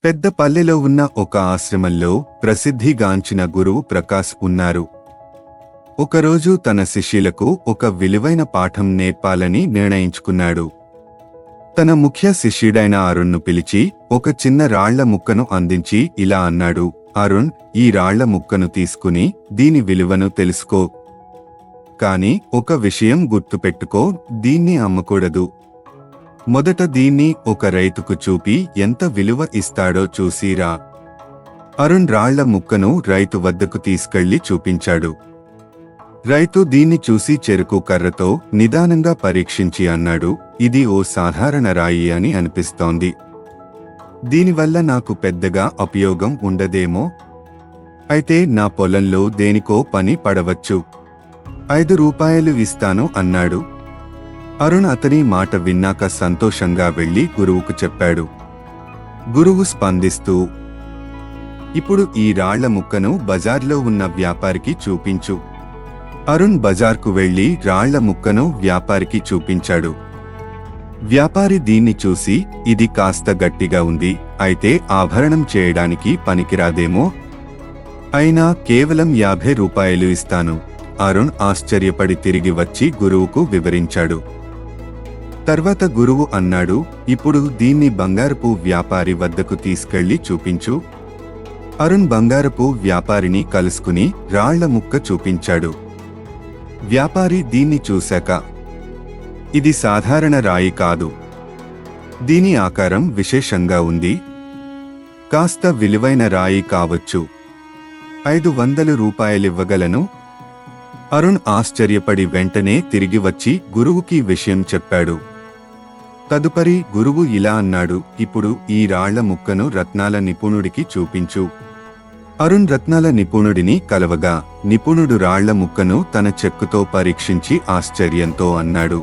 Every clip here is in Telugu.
పెద్ద పల్లెలో ఉన్న ఒక ఆశ్రమంలో ప్రసిద్ధిగాంచిన గురువు ప్రకాశ్ ఉన్నారు. ఒకరోజు తన శిష్యులకు ఒక విలువైన పాఠం నేర్పాలని నిర్ణయించుకున్నాడు. తన ముఖ్య శిష్యుడైన అరుణ్ను పిలిచి ఒక చిన్న రాళ్ల ముక్కను అందించి ఇలా అన్నాడు, అరుణ్, ఈ రాళ్ల ముక్కను తీసుకుని దీని విలువను తెలుసుకో. కాని ఒక విషయం గుర్తుపెట్టుకో, దీన్ని అమ్మకూడదు. మొదట దీన్ని ఒక రైతుకు చూపి ఎంత విలువ ఇస్తాడో చూసిరా. అరుణ్ రాళ్ల ముక్కను రైతు వద్దకు తీసుకెళ్లి చూపించాడు. రైతు దీన్ని చూసి చెరుకు కర్రతో నిదానంగా పరీక్షించి అన్నాడు, ఇది ఓ సాధారణ రాయి అని అనిపిస్తోంది. దీనివల్ల నాకు పెద్దగా ఉపయోగం ఉండదేమో. అయితే నా పొలంలో దేనికో పని పడవచ్చు. 5 రూపాయలు ఇస్తాను అన్నాడు. అరుణ్ అతని మాట విన్నాక సంతోషంగా వెళ్లి గురువుకు చెప్పాడు. గురువు స్పందిస్తూ, ఇప్పుడు ఈ రాళ్ల ముక్కను బజార్లో ఉన్న వ్యాపారికి చూపించు. అరుణ్ బజార్కు వెళ్లి రాళ్ల ముక్కను వ్యాపారికి చూపించాడు. వ్యాపారి దీన్ని చూసి, ఇది కాస్త గట్టిగా ఉంది, అయితే ఆభరణం చేయడానికి పనికిరాదేమో. అయినా కేవలం 50 రూపాయలు ఇస్తాను. అరుణ్ ఆశ్చర్యపడి తిరిగి వచ్చి గురువుకు వివరించాడు. తర్వాత గురువు అన్నాడు, ఇప్పుడు దీన్ని బంగారపు వ్యాపారి వద్దకు తీసుకెళ్లి చూపించు. అరుణ్ బంగారపు వ్యాపారిని కలుసుకుని రాళ్ల ముక్క చూపించాడు. వ్యాపారి దీన్ని చూశాక, ఇది సాధారణ రాయి కాదు. దీని ఆకారం విశేషంగా ఉంది. కాస్త విలువైన రాయి కావచ్చు. 500 రూపాయలివ్వగలను. అరుణ్ ఆశ్చర్యపడి వెంటనే తిరిగి వచ్చి గురువుకి విషయం చెప్పాడు. తదుపరి గురువు ఇలా అన్నాడు, ఇప్పుడు ఈ రాళ్ల ముక్కను రత్నాల నిపుణుడికి చూపించు. అరుణ్ రత్నాల నిపుణుడిని కలవగా నిపుణుడు రాళ్ల ముక్కను తన చెక్కుతో పరీక్షించి ఆశ్చర్యంతో అన్నాడు,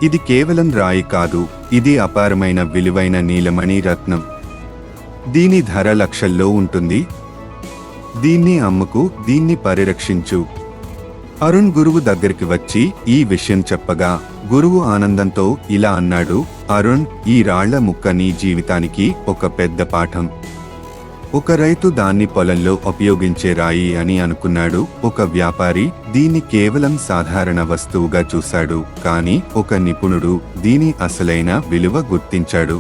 ఇది కేవలం రాయి కాదు, ఇది అపారమైన విలువైన నీలమణి రత్నం. దీని ధర లక్షల్లో ఉంటుంది. దీన్ని అమ్ముకు, దీన్ని పరిరక్షించు. అరుణ్ గురువు దగ్గరికి వచ్చి ఈ విషయం చెప్పగా గురువు ఆనందంతో ఇలా అన్నాడు, అరుణ్, ఈ రాళ్ల ముక్క నీ జీవితానికి ఒక పెద్ద పాఠం. ఒక రైతు దాన్ని పొలంలో ఉపయోగించే రాయి అని అనుకున్నాడు. ఒక వ్యాపారి దీన్ని కేవలం సాధారణ వస్తువుగా చూశాడు. కానీ ఒక నిపుణుడు దీని అసలైన విలువ గుర్తించాడు.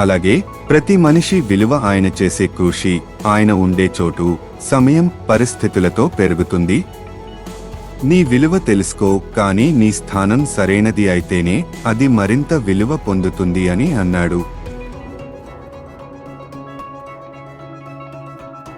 అలాగే ప్రతి మనిషి విలువ ఆయన చేసే కృషి, ఆయన ఉండే చోటు, సమయం, పరిస్థితులతో పెరుగుతుంది. నీ విలువ తెలుసుకో, కానీ నీ స్థానం సరైనది అయితేనే అది మరింత విలువ పొందుతుంది అని అన్నాడు.